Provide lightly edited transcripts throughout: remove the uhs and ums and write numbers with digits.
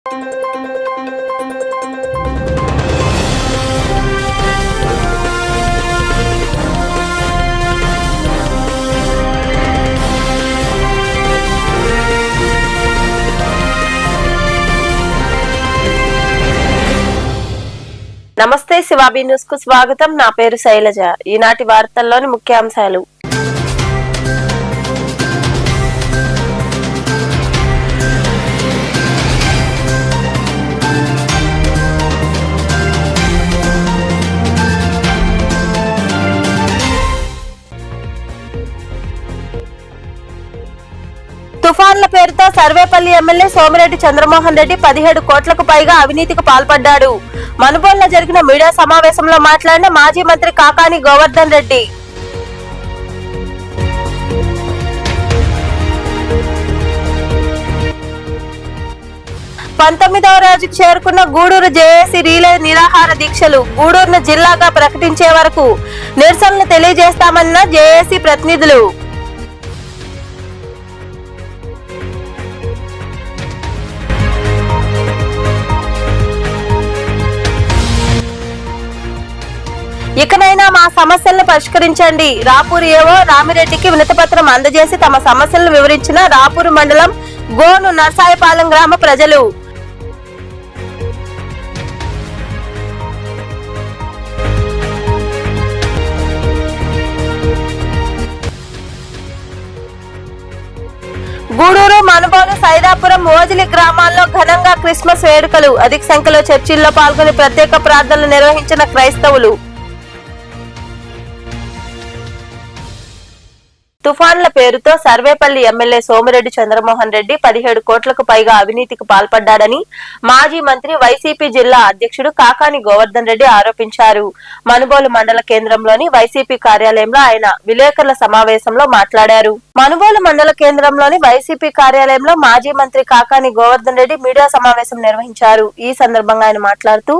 నమస్తే శివాబీ న్యూస్ కు స్వాగతం. నా పేరు శైలజ. ఈనాటి వార్తల్లోని ముఖ్యాంశాలు. తుఫాన్ల పేరుతో సర్వేపల్లి ఎమ్మెల్యే సోమిరెడ్డి చంద్రమోహన్ రెడ్డి 17 కోట్లకు పైగా అవినీతికి పాల్పడ్డాడు. మనుబోలులో జరిగిన మీడియా సమావేశంలో మాట్లాడిన మాజీ మంత్రి కాకాని గోవర్ధన్ రెడ్డి. పంతొమ్మిదవ రోజుకు చేరుకున్న గూడూరు జేఏసీ రీలే నిరాహార దీక్షలు. గూడూరును జిల్లాగా ప్రకటించే వరకు నిరసనలు తెలియజేస్తామన్న జేఏసీ ప్రతినిధులు. ఇకనైనా మా సమస్యలను పరిష్కరించండి. రాపూరు ఏవో రామిరెడ్డికి వినతిపత్రం అందజేసి తమ సమస్యలను వివరించిన రాపూరు మండలం గోను నర్సాయపాలెం గ్రామ ప్రజలు. గూడూరు, మనుబోలు, సైదాపురం, ఓజిలి గ్రామాల్లో ఘనంగా క్రిస్మస్ వేడుకలు. అధిక సంఖ్యలో చర్చిల్లో పాల్గొని ప్రత్యేక ప్రార్థనలు నిర్వహించిన క్రైస్తవులు. తుఫాన్ల పేరుతో సర్వేపల్లి ఎమ్మెల్యే సోమిరెడ్డి చంద్రమోహన్ రెడ్డి 17 కోట్లకు పైగా అవినీతికి పాల్పడ్డాడని మాజీ మంత్రి వైసీపీ జిల్లా అధ్యక్షుడు కాకాని గోవర్ధన్ రెడ్డి ఆరోపించారు. మనుబోలు మండల కేంద్రంలోని వైసీపీ కార్యాలయంలో ఆయన విలేకరుల సమావేశంలో మాట్లాడారు. మనుబోలు మండల కేంద్రంలోని వైసీపీ కార్యాలయంలో మాజీ మంత్రి కాకాని గోవర్ధన్ రెడ్డి మీడియా సమావేశం నిర్వహించారు. ఈ సందర్భంగా ఆయన మాట్లాడుతూ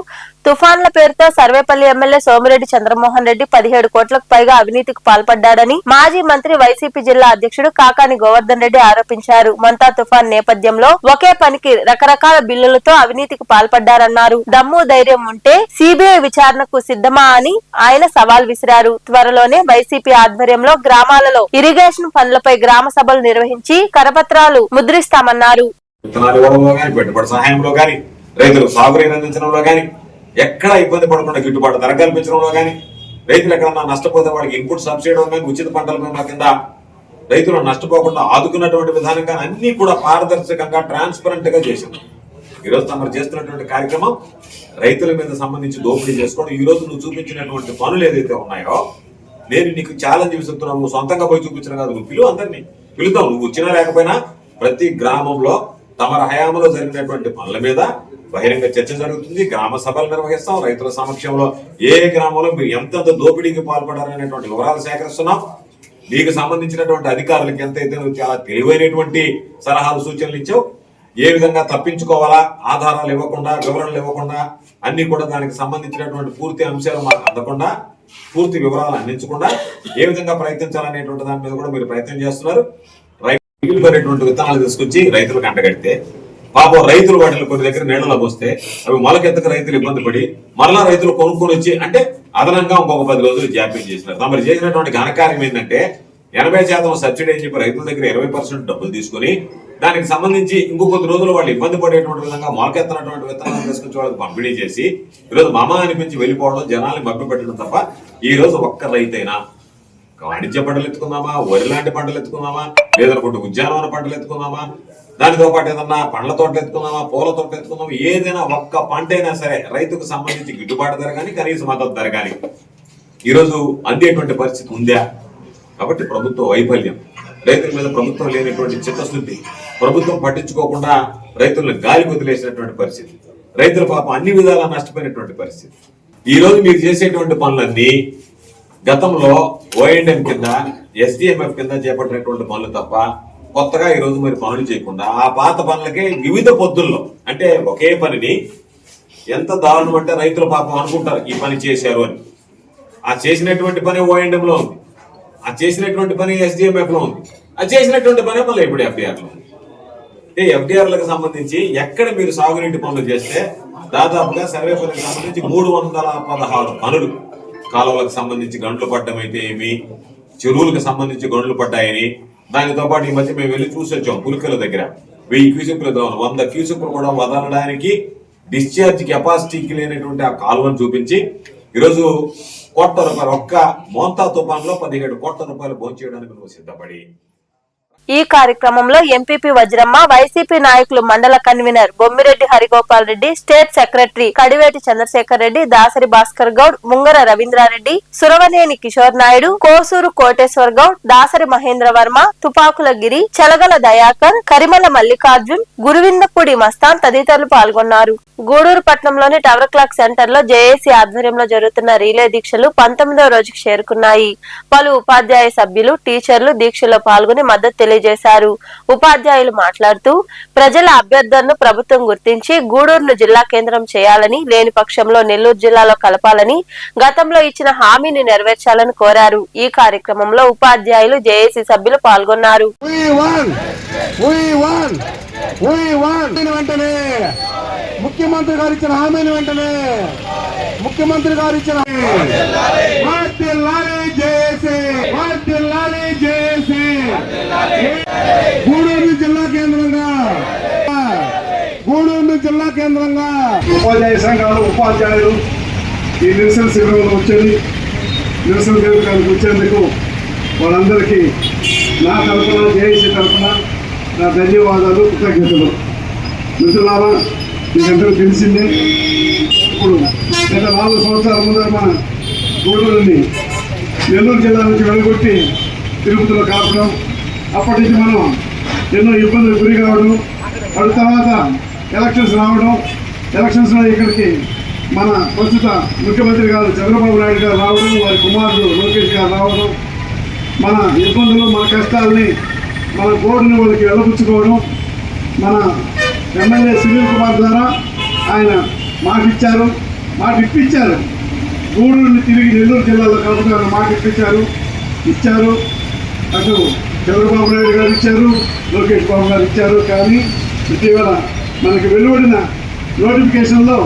తుఫాన్ల పేరుతో సర్వేపల్లి ఎమ్మెల్యే సోమిరెడ్డి చంద్రమోహన్ రెడ్డి 17 కోట్లకు పైగా అవినీతికి పాల్పడ్డాడని మాజీ మంత్రి వైసీపీ జిల్లా అధ్యక్షుడు కాకాని గోవర్ధన్ రెడ్డి ఆరోపించారు. మంతా తుఫాన్ నేపథ్యంలో ఒకే పనికి రకరకాల బిల్లులతో అవినీతికి పాల్పడ్డారన్నారు. దమ్ము ధైర్యం ఉంటే సిబిఐ విచారణకు సిద్ధమా అని ఆయన సవాల్ విసిరారు. త్వరలోనే వైసీపీ ఆధ్వర్యంలో గ్రామాలలో ఇరిగేషన్ పనులపై గ్రామ సభలు నిర్వహించి కరపత్రాలు ముద్రిస్తామన్నారు. ఎక్కడ ఇబ్బంది పడకుండా గిట్టుబాటు ధర కల్పించడంలో కానీ, రైతులు ఎక్కడన్నా నష్టపోతే వాళ్ళకి ఇన్పుట్ సబ్సిడీ కానీ, ఉచిత పంటల బీమా కింద రైతులు నష్టపోకుండా ఆదుకున్నటువంటి విధానం కానీ అన్ని కూడా పారదర్శకంగా ట్రాన్స్పరెంట్ గా చేసింది. ఈ రోజు తమరు చేస్తున్నటువంటి కార్యక్రమం రైతుల మీద సంబంధించి దోపిడీ చేసుకోవడం. ఈ రోజు నువ్వు చూపించినటువంటి పనులు ఏదైతే ఉన్నాయో నేను నీకు ఛాలెంజ్ విసుకుతున్నావు. నువ్వు సొంతంగా పోయి చూపించిన కాదు, నువ్వు పిలువు, అందరినీ పిలుతావు. నువ్వు వచ్చినా లేకపోయినా ప్రతి గ్రామంలో తమర హయాంలో జరిగినటువంటి పనుల మీద బహిరంగ చర్చ జరుగుతుంది. గ్రామ సభలు నిర్వహిస్తాం. రైతుల సమక్షంలో ఏ గ్రామంలో మీరు ఎంతెంత దోపిడీకి పాల్పడారనేటువంటి వివరాలు సేకరిస్తున్నాం. మీకు సంబంధించినటువంటి అధికారులకు ఎంతైతే నువ్వు చాలా తెలివైనటువంటి సలహాలు సూచనలు ఇచ్చావు. ఏ విధంగా తప్పించుకోవాలా, ఆధారాలు ఇవ్వకుండా, వివరణలు ఇవ్వకుండా, అన్ని కూడా దానికి సంబంధించినటువంటి పూర్తి అంశాలు మాకు అందకుండా, పూర్తి వివరాలు అందించకుండా ఏ విధంగా ప్రయత్నించాలనేటువంటి దాని మీద కూడా మీరు ప్రయత్నం చేస్తున్నారు. రైతులు విత్తనాలు తీసుకొచ్చి రైతులకు అంటగడితే పాపం రైతులు వాటిని కొన్ని దగ్గర నీళ్ళలోకి వస్తే అవి మొలకెత్తక రైతులు ఇబ్బంది పడి మరలా రైతులు కొనుక్కొని వచ్చి అంటే అదనంగా ఇంకొక 10 రోజులు జాప్యం చేసినారు. తమరు చేసినటువంటి ఘనకార్యం ఏంటంటే 80% సబ్సిడీ అని చెప్పి రైతుల దగ్గర 20% డబ్బులు తీసుకుని దానికి సంబంధించి ఇంకో కొద్ది రోజులు వాళ్ళు ఇబ్బంది పడేటువంటి విధంగా మొలకెత్తనటువంటి విత్తనాలు తీసుకొచ్చి వాళ్ళకి పంపిణీ చేసి ఈరోజు మామ అనిపించి వెళ్ళిపోవడం, జనాల్ని మభ్య పెట్టడం తప్ప ఈ రోజు ఒక్క రైతైనా వాణిజ్య పంటలు ఎత్తుకుందామా, వరి లాంటి పంటలు ఎత్తుకుందామా, లేదనుకుంటే ఉద్యానవన పంటలు ఎత్తుకుందామా, దానితో పాటు ఏదన్నా పండ్ల తోటలు ఎత్తుకుందామా, పూల తోటలు ఎత్తుకుందామా, ఏదైనా ఒక్క పంట అయినా సరే రైతుకు సంబంధించి గిట్టుబాటు ధర కానీ, కనీస మద్దతు ధర కానీ ఈరోజు అందేటువంటి పరిస్థితి ఉందా? కాబట్టి ప్రభుత్వ వైఫల్యం, రైతుల మీద ప్రభుత్వం లేనటువంటి చిత్తశుద్ధి, ప్రభుత్వం పట్టించుకోకుండా రైతులను గాలికి వదిలేసినటువంటి పరిస్థితి, రైతుల పాపం అన్ని విధాలా నష్టపోయినటువంటి పరిస్థితి. ఈ రోజు మీరు చేసేటువంటి పనులన్నీ గతంలో ఓఎండ్ఎం కింద, ఎస్డిఎంఎఫ్ కింద చేపట్టినటువంటి పనులు తప్ప కొత్తగా ఈ రోజు మరి పనులు చేయకుండా ఆ పాత పనులకే వివిధ పొద్దుల్లో అంటే ఒకే పనిని ఎంత దారుణం అంటే రైతుల పాపం అనుకుంటారు ఈ పని చేశారు అని. ఆ చేసినటువంటి పని ఓఎండ్ఎం లో ఉంది, ఆ చేసినటువంటి పని ఎస్డిఎంఎఫ్ లో ఉంది, ఆ చేసినటువంటి పని మళ్ళీ ఇప్పుడు ఎఫ్డిఆర్ లో ఉంది. ఎఫ్డిఆర్లకు సంబంధించి ఎక్కడ మీరు సాగునీటి పనులు చేస్తే దాదాపుగా సర్వేపల్లికి సంబంధించి 316 పనులు, కాలువలకు సంబంధించి గంటలు పడ్డమైతే ఏమి, చెరువులకు సంబంధించి గంటలు పడ్డాయని, దానితో పాటు ఈ మధ్య మేము వెళ్ళి చూసి వచ్చాం పులికల దగ్గర 1000 క్యూసెక్లు 100 క్యూసెక్లు కూడా వదలడానికి డిశ్చార్జ్ కెపాసిటీకి లేనటువంటి ఆ కాలువను చూపించి ఈరోజు ₹1,00,00,000 ఒక్క మోంతా తుఫాన్లో 17 కోట్ల రూపాయలు భోంచేయడానికి నువ్వు సిద్ధపడి. ఈ కార్యక్రమంలో ఎంపీపీ వజ్రమ్మ, వైసీపీ నాయకులు మండల convener Bommireddy Harigopal Reddy, state secretary Kadiveti Chandrasekhar Reddy, Dasari Bhaskar Goud, Mungara Ravindra Reddy, Suravaneni Kishore Naidu, Kosuru Koteshwar Goud, Dasari Mahendra Varma, Thupakula Giri, Chalagala Dayakar, Karimala Mallikarjun, Guruvindapudi Mastan తదితరులు పాల్గొన్నారు. గూడూరు పట్టణంలోని టవర్ క్లాక్ సెంటర్ లో జేఏసీ ఆధ్వర్యంలో జరుగుతున్న రీలే దీక్షలు 19వ రోజుకు చేరుకున్నాయి. పలు ఉపాధ్యాయ సభ్యులు, టీచర్లు దీక్షలో పాల్గొని మద్దతు తెలియజేశారు. ఉపాధ్యాయులు మాట్లాడుతూ ప్రజల అభ్యర్థనను ప్రభుత్వం గుర్తించి గూడూరును జిల్లా కేంద్రం చేయాలని, లేని పక్షంలో నెల్లూరు జిల్లాలో కలపాలని, గతంలో ఇచ్చిన హామీని నెరవేర్చాలని కోరారు. ఈ కార్యక్రమంలో ఉపాధ్యాయులు, జేఏసీ సభ్యులు పాల్గొన్నారు. ముఖ్యమంత్రి గారు ఇచ్చిన హామీని వెంటనే ముఖ్యమంత్రి గారు ఇచ్చిన గూడూరు జిల్లా కేంద్రంగా ఉపాధ్యాయ సంఘాలు, ఉపాధ్యాయులు ఈ నిరసన శిబిరంలో వచ్చేది, నిరసన శిబిరానికి వచ్చేందుకు వాళ్ళందరికీ నా తరఫున, జేఏసీ తరఫున నా ధన్యవాదాలు, కృతజ్ఞతలు. మిత్రులారా, మీకందరూ తెలిసిందే, ఇప్పుడు గత 4 సంవత్సరాల ముందర మన గూడూరుని నెల్లూరు జిల్లా నుంచి వెలుగొట్టి తిరుపతిలో కాపడం, అప్పటి నుంచి మనం ఎన్నో ఇబ్బందులు గురి కావడం, అటు తర్వాత ఎలక్షన్స్ రావడం, ఎలక్షన్స్లో ఇక్కడికి మన ప్రస్తుత ముఖ్యమంత్రి గారు చంద్రబాబు నాయుడు గారు రావడం, వారి కుమారుడు లోకేష్ గారు రావడం, మన ఇబ్బందులు, మన కష్టాలని, మన గోడుని వాళ్ళకి వెలపుచ్చుకోవడం, మన ఎమ్మెల్యే సునీల్ కుమార్ ద్వారా ఆయన మాట ఇప్పించారు. గూడూరుని తిరిగి నెల్లూరు జిల్లాలో కలుపుతారు మాట ఇచ్చారు. అటు చంద్రబాబు నాయుడు గారు ఇచ్చారు, లోకేష్ బాబు గారు ఇచ్చారు. కానీ ఇటీవల మనకి వెలువడిన నోటిఫికేషన్లో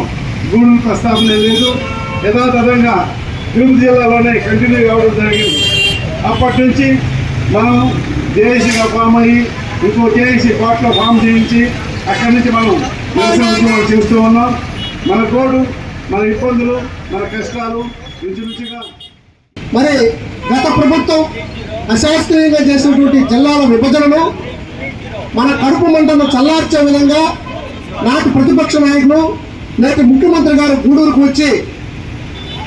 గూడూరు ప్రస్తావన లేదు. యథాతథంగా తిరుపతి జిల్లాలోనే కంటిన్యూ కావడం జరిగింది. అప్పటి నుంచి మనం జేఏసీగా ఫామ్ అయ్యి ఇంకో జేఏసీ కోర్టులో ఫామ్ చేయించి అక్కడి నుంచి మనం నిరసన ఉద్యమాలు చేస్తూ ఉన్నాం. మన గోడు, మన ఇబ్బందులు, మన కష్టాలు రుచిగా. మరి గత ప్రభుత్వం అశాస్త్రీయంగా చేసినటువంటి జిల్లాల విభజనను మన కడుపు మంటను చల్లార్చే విధంగా నాటి ప్రతిపక్ష నాయకులు, నేటి ముఖ్యమంత్రి గారు గూడూరుకు వచ్చి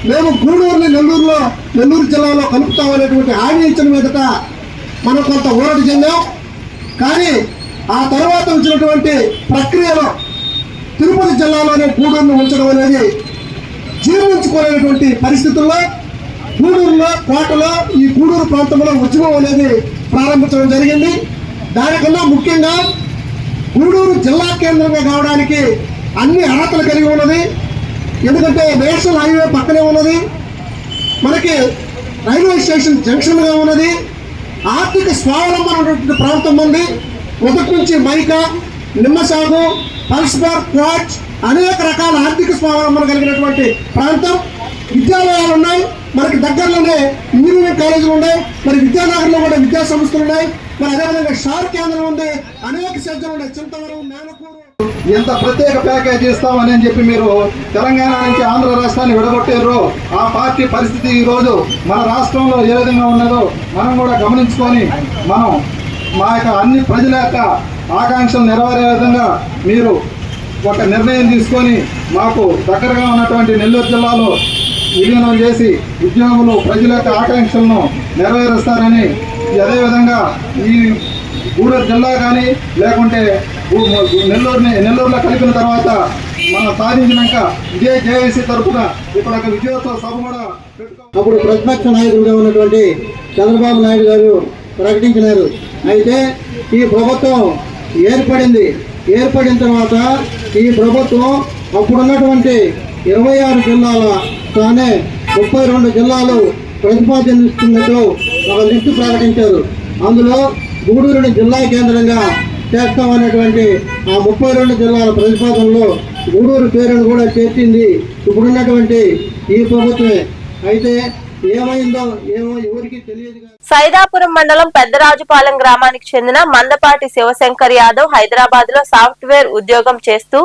మేము గూడూరుని నెల్లూరు జిల్లాలో కలుపుతామనేటువంటి హామీ ఇచ్చిన మీదట మనం కొంత ఊరట చెందాం. కానీ ఆ తర్వాత వచ్చినటువంటి ప్రక్రియలో తిరుపతి జిల్లాలోనే గూడూరును ఉంచడం అనేది జీర్ణించుకోలేనటువంటి పరిస్థితుల్లో గూడూరులో, కోటలో, ఈ గూడూరు ప్రాంతంలో ఉద్యమం అనేది ప్రారంభించడం జరిగింది. దానికన్నా ముఖ్యంగా గూడూరు జిల్లా కేంద్రంగా కావడానికి అన్ని అర్హతలు కలిగి ఉన్నది. ఎందుకంటే నేషనల్ హైవే పక్కనే ఉన్నది, మనకి రైల్వే స్టేషన్ జంక్షన్గా ఉన్నది, ఆర్థిక స్వావలంబన ప్రాంతం ఉంది. మొదటి నుంచి మైకా, నిమ్మసాగు, పల్స్బార్, క్వాచ్ అనేక రకాల ఆర్థిక స్వావలంబన కలిగినటువంటి ప్రాంతం. విద్యాలయాలు ఉన్నాయి, మనకి దగ్గరలోనే ఇంజనీరింగ్ కాలేజీలు ఉన్నాయి, మరి విద్యానగర్లో కూడా విద్యా సంస్థలు ఉన్నాయి, మరి అదేవిధంగా షార్ కేంద్రం ఉంది, అనేక సెంటర్లు ఉన్నాయి, చింతవరం, మేనకూరు. ఎంత ప్రత్యేక ప్యాకేజ్ ఇస్తామని చెప్పి మీరు తెలంగాణ నుంచి ఆంధ్ర రాష్ట్రాన్ని విడగొట్టారు. ఆ పార్టీ పరిస్థితి ఈరోజు మన రాష్ట్రంలో ఏ విధంగా ఉన్నదో మనం కూడా గమనించుకొని మనం మా యొక్క అన్ని ప్రజల యొక్క ఆకాంక్షలు నెరవేరే విధంగా మీరు ఒక నిర్ణయం తీసుకొని మాకు దగ్గరగా ఉన్నటువంటి నెల్లూరు జిల్లాలో విలీనం చేసి ఉద్యోగులు, ప్రజల యొక్క ఆకాంక్షలను నెరవేరుస్తారని, అదేవిధంగా ఈ గూడూరు జిల్లా కానీ లేకుంటే నెల్లూరులో కలిపిన తర్వాత మనం సాధించినాక ఇదే జేఏసీ తరఫున ఇక్కడ ఒక విజయోత్సవ సభ కూడా అప్పుడు ప్రతిపక్ష నాయకుడిగా ఉన్నటువంటి చంద్రబాబు నాయుడు గారు ప్రకటించినారు. అయితే ఈ ప్రభుత్వం ఏర్పడిన తర్వాత ఈ ప్రభుత్వం అప్పుడున్నటువంటి 26 జిల్లాల తానే 32 జిల్లాలు ప్రతిపాదనిస్తున్నట్టు ఒక లిస్టు ప్రకటించారు. అందులో గూడూరుని జిల్లా కేంద్రంగా చేస్తామనేటువంటి ఆ 32 జిల్లాల ప్రతిపాదనలో గూడూరు పేరును కూడా చేర్చింది ఇప్పుడున్నటువంటి ఈ ప్రభుత్వమే. అయితే ఏమైందో ఏమో ఎవరికి తెలియదు. సైదాపురం మండలం పెద్దరాజుపాలెం గ్రామానికి చెందిన మందపాటి శివశంకర్ యాదవ్ హైదరాబాద్ లో సాఫ్ట్వేర్ ఉద్యోగం చేస్తూ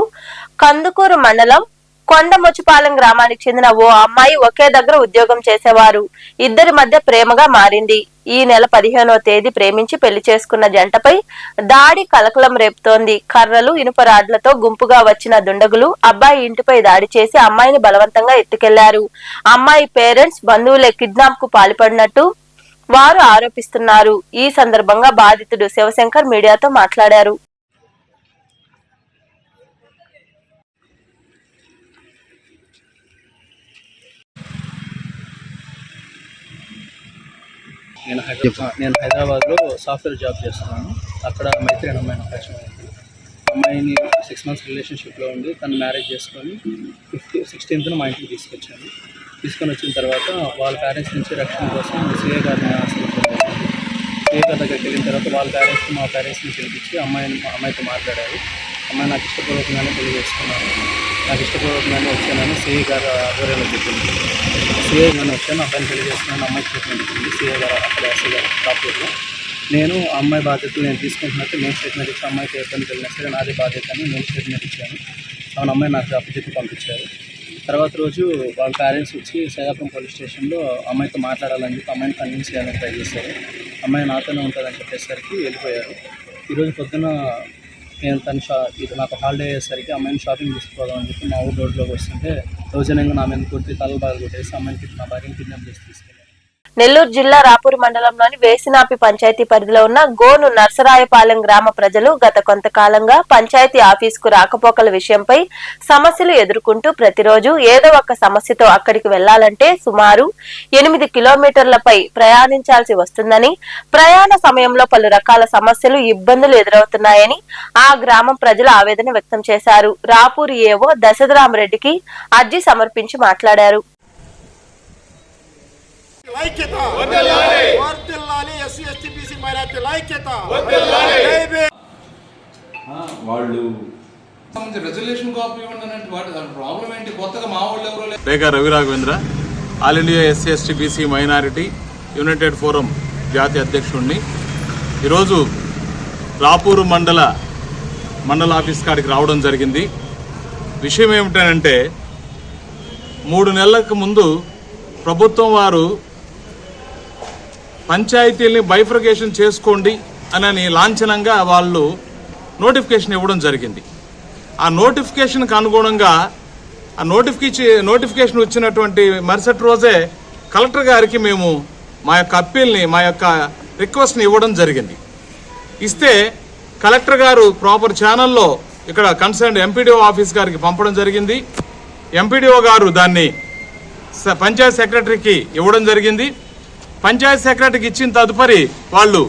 కందుకూరు మండలం కొండముచ్చిపాలెం గ్రామానికి చెందిన ఓ అమ్మాయి ఒకే దగ్గర ఉద్యోగం చేసేవారు. ఇద్దరి మధ్య ప్రేమగా మారింది. ఈ నెల 15వ తేదీ ప్రేమించి పెళ్లి చేసుకున్న జంటపై దాడి కలకలం రేపుతోంది. కర్రలు, ఇనుప రాడ్లతో గుంపుగా వచ్చిన దుండగులు అబ్బాయి ఇంటిపై దాడి చేసి అమ్మాయిని బలవంతంగా ఎత్తుకెళ్లారు. అమ్మాయి పేరెంట్స్, బంధువులే కిడ్నాప్ కు పాల్పడినట్టు వారు ఆరోపిస్తున్నారు. ఈ సందర్భంగా బాధితుడు శివశంకర్ మీడియాతో మాట్లాడారు. నేను హైదరాబాద్లో సాఫ్ట్వేర్ జాబ్ చేస్తున్నాను. అక్కడ మైత్రి అనే అమ్మాయిని పరిచయం అయింది. అమ్మాయిని 6 months రిలేషన్షిప్లో ఉండి తను మ్యారేజ్ చేసుకొని 16th మా ఇంటికి తీసుకొని వచ్చిన తర్వాత వాళ్ళ పేరెంట్స్ నుంచి రక్షణ కోసం సిఏ గారిని ఆశ్రయించారు. సిఏ గారి దగ్గరికి వెళ్ళిన తర్వాత వాళ్ళ పేరెంట్స్కి మా పేరెంట్స్ని పిలిపించి అమ్మాయితో మాట్లాడారు. అమ్మాయి నాకు ఇష్టపూర్వకంగానే పెళ్లి చేసుకున్నాను, నాకు ఇష్టపూర్వకంగానే వచ్చానని సిఏ గారు ఆధ్వర్యంలో చెప్పింది. సిఏ గారిని వచ్చాను, అబ్బాయిని పెళ్లి చేసుకున్నాను, అమ్మాయి స్టేట్మెంట్ ఇచ్చింది సిఏ గారు అక్కడ ఎస్ఐ గారు కాపూర్లో. నేను అమ్మాయి బాధ్యతలు నేను తీసుకుంటున్నట్టు నేను స్టేట్మెంట్ ఇచ్చి అమ్మాయికి ఇబ్బంది కలిగినా సరే నాదే బాధ్యత అని నేను స్టేట్మెంట్ ఇచ్చాను. అవును, అమ్మాయి నాకు అప్పచెప్పి పంపించారు. తర్వాత రోజు వాళ్ళ పేరెంట్స్ వచ్చి సైదాపురం పోలీస్ స్టేషన్లో అమ్మాయితో మాట్లాడాలని చెప్పి అమ్మాయిని కన్విన్స్ చేయాలని ట్రై చేశారు. అమ్మాయి నాతోనే ఉంటుందని చెప్పేసరికి వెళ్ళిపోయారు. ఈరోజు పొద్దున నేను ఇది నాకు హాలిడే అయ్యేసరికి అమ్మాయిని షాపింగ్ తీసుకుపోదామని చెప్పి మా ఊరు రోడ్లోకి వస్తుంటే దౌర్జన్యంగా నా మీద కొట్టి తల బాగా కొట్టేసి అమ్మాయిని నా భార్యని కిడ్నాప్ చేసి తీసుకెళ్ళాను. నెల్లూరు జిల్లా రాపూర్ మండలంలోని వేసినాపి పంచాయతీ పరిధిలో ఉన్న గోను నర్సరాయపాలెం గ్రామ ప్రజలు గత కొంతకాలంగా పంచాయతీ ఆఫీసుకు రాకపోకల విషయంపై సమస్యలు ఎదుర్కొంటూ ప్రతిరోజు ఏదో ఒక సమస్యతో అక్కడికి వెళ్లాలంటే సుమారు 8 కిలోమీటర్లపై ప్రయాణించాల్సి వస్తుందని, ప్రయాణ సమయంలో పలు రకాల సమస్యలు, ఇబ్బందులు ఎదురవుతున్నాయని ఆ గ్రామం ప్రజలు ఆవేదన వ్యక్తం చేశారు. రాపూర్ ఏవో దశరథరామరెడ్డికి అర్జీ సమర్పించి మాట్లాడారు. Rekha Ravi Raghavendra, all India SC ST BC minority united forum జాతీయ అధ్యక్షుడిని. ఈరోజు రాపూరు మండల ఆఫీస్ కాడికి రావడం జరిగింది. విషయం ఏమిటంటే 3 నెలలకు ముందు ప్రభుత్వం వారు పంచాయతీల్ని బైఫర్కేషన్ చేసుకోండి అని లాంఛనంగా వాళ్ళు నోటిఫికేషన్ ఇవ్వడం జరిగింది. ఆ నోటిఫికేషన్కి అనుగుణంగా ఆ నోటిఫికేషన్ వచ్చినటువంటి మరుసటి రోజే కలెక్టర్ గారికి మేము మా యొక్క అప్పీల్ని, మా యొక్క రిక్వెస్ట్ని ఇవ్వడం జరిగింది. ఇస్తే కలెక్టర్ గారు ప్రాపర్ ఛానల్లో ఇక్కడ కన్సర్న్ ఎంపీడీఓ ఆఫీస్ గారికి పంపడం జరిగింది. ఎంపీడీఓ గారు దాన్ని పంచాయత్ సెక్రటరీకి ఇవ్వడం జరిగింది. పంచాయత్ సెక్రటరీకి ఇచ్చిన తదుపరి వాళ్ళు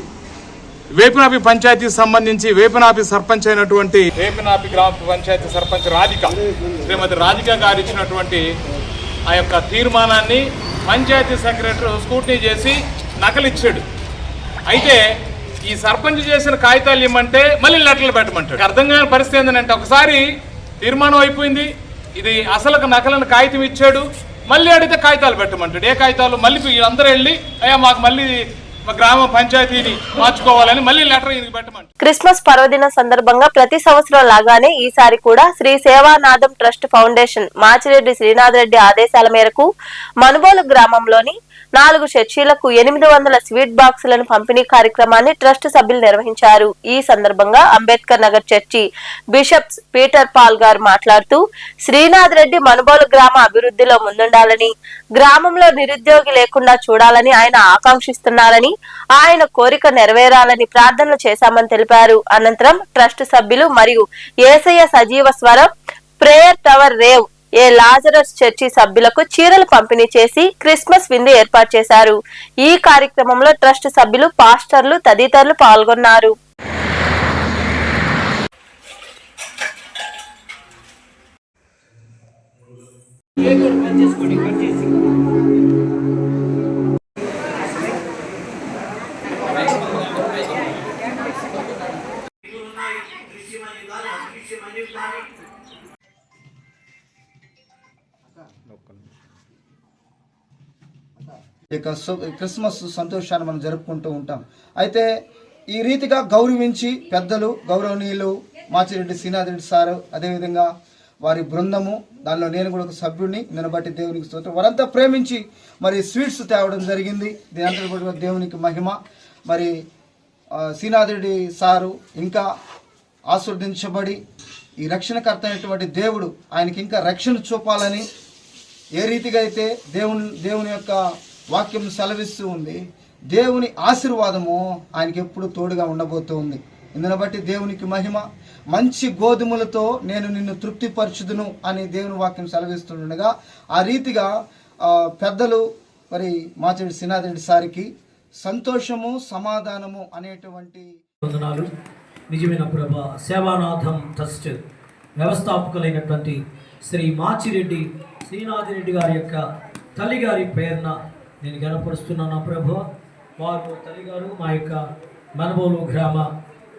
వేపినాపి పంచాయతీకి సంబంధించి వేపినాపి సర్పంచ్ అయినటువంటి వేపినాపి గ్రామ పంచాయతీ సర్పంచ్ శ్రీమతి రాధిక గారు ఇచ్చినటువంటి ఆ యొక్క తీర్మానాన్ని పంచాయతీ సెక్రటరీ స్క్రూటినీ చేసి నకలిచ్చాడు. అయితే ఈ సర్పంచ్ చేసిన కాగితాలు ఇవ్వమంటే మళ్ళీ లెటర్లు పెట్టమంటాడు. అర్థం కాని పరిస్థితి ఏంటంటే ఒకసారి తీర్మానం అయిపోయింది, ఇది అసలు నకలను కాగితం ఇచ్చాడు, మళ్ళీ అడిగితే కాగితాలు పెట్టమంటాడు. ఏ కాగితాలు? మళ్ళీ అందరూ వెళ్ళి అయ్యా మాకు మళ్ళీ గ్రామ పంచాయతీని మార్చుకోవాలని మళ్ళీ లెటర్ పెట్టమంటారు. క్రిస్మస్ పర్వదినం సందర్భంగా ప్రతి సంవత్సరం లాగానే ఈసారి కూడా శ్రీ సేవానాథం ట్రస్ట్ ఫౌండేషన్ మాచిరెడ్డి శ్రీనాథ్ రెడ్డి ఆదేశాల మేరకు మనుబోలు గ్రామంలోని 4 చర్చీలకు 800 స్వీట్ బాక్సులను పంపిణీ కార్యక్రమాన్ని ట్రస్ట్ సభ్యులు నిర్వహించారు. ఈ సందర్భంగా Ambedkar Nagar church bishop Peter Paul గారు మాట్లాడుతూ శ్రీనాథ్ రెడ్డి మనుబోలు గ్రామ అభివృద్ధిలో ముందుండాలని, గ్రామంలో నిరుద్యోగి లేకుండా చూడాలని ఆయన ఆకాంక్షిస్తున్నారని, ఆయన కోరిక నెరవేరాలని ప్రార్థనలు చేశామని తెలిపారు. అనంతరం ట్రస్ట్ సభ్యులు మరియు యేసయ్య సజీవ స్వరం ప్రేయర్ టవర్ రేవ్ ఏ లాజరస్ చర్చి సభ్యులకు చీరలు పంపిణీ చేసి క్రిస్మస్ విందు ఏర్పాటు చేశారు. ఈ కార్యక్రమంలో ట్రస్ట్ సభ్యులు, పాస్టర్లు తదితరులు పాల్గొన్నారు. ఇక క్రిస్మస్ సంతోషాన్ని మనం జరుపుకుంటూ ఉంటాం. అయితే ఈ రీతిగా గౌరవించి పెద్దలు గౌరవనీయులు మాచిరెడ్డి శ్రీనాథరెడ్డి సారు, అదేవిధంగా వారి బృందము, దానిలో నేను కూడా ఒక సభ్యుడిని, నేను బట్టి దేవునికి స్తోత్రం. వారంతా ప్రేమించి మరి స్వీట్స్ తేవడం జరిగింది. దీనంతా కూడా దేవునికి మహిమ. మరి శ్రీనాథరెడ్డి సారు ఇంకా ఆశీర్వదించబడి ఈ రక్షణకర్త అయినటువంటి దేవుడు ఆయనకి ఇంకా రక్షణ చూపాలని, ఏ రీతిగా అయితే దేవుని యొక్క వాక్యం సెలవిస్తూ ఉంది, దేవుని ఆశీర్వాదము ఆయనకి ఎప్పుడు తోడుగా ఉండబోతుంది. ఇందును బట్టి దేవునికి మహిమ. మంచి గోధుమలతో నేను నిన్ను తృప్తిపరచుదును అని దేవుని వాక్యం సెలవిస్తుండగా, ఆ రీతిగా పెద్దలు మరి మాచిరెడ్డి శ్రీనాథరెడ్డి సారికి సంతోషము సమాధానము అనేటువంటి వందనాలు. నిజమైన ప్రభా, సేవానాథం ట్రస్ట్ వ్యవస్థాపకులైనటువంటి శ్రీ మాచిరెడ్డి శ్రీనాథరెడ్డి గారి యొక్క తల్లిగారి పేరున నేను గణపరుస్తున్నాను ప్రభు. వారు తల్లిగారు మా యొక్క మనబోలు గ్రామ